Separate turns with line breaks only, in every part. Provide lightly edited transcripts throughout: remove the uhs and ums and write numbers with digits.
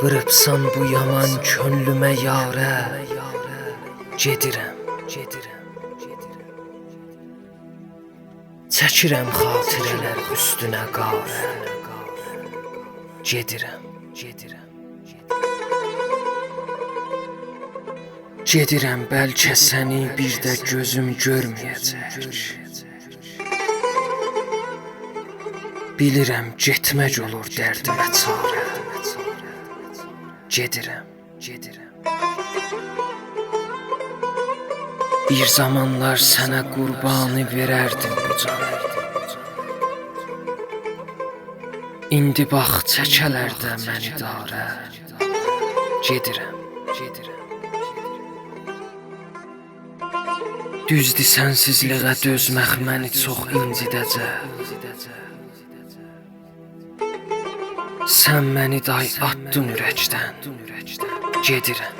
Qırıbsan bu yaman könlümə yarə, gedirəm. Çəkirəm xatirələr üstünə qarə, gedirəm. Gedirəm, bəlkə səni bir də gözüm görməyəcək. Bilirəm, getmək olur dərdimə çarə, gedirəm. Bir zamanlar sənə qurbanı verərdim bu canı. İndi bax çəkələr də məni darə, gedirəm. Düzdür sənsizliğə dözmək məni çox incidəcək. Sən məni day atdın ürəkdən, gedirəm.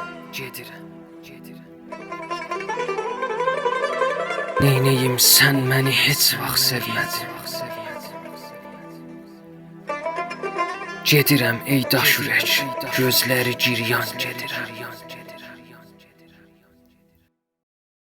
Neynəyim, sən məni heç vaxt sevmədin. Gedirəm ey daş ürək, gözləri giryan gedirəm.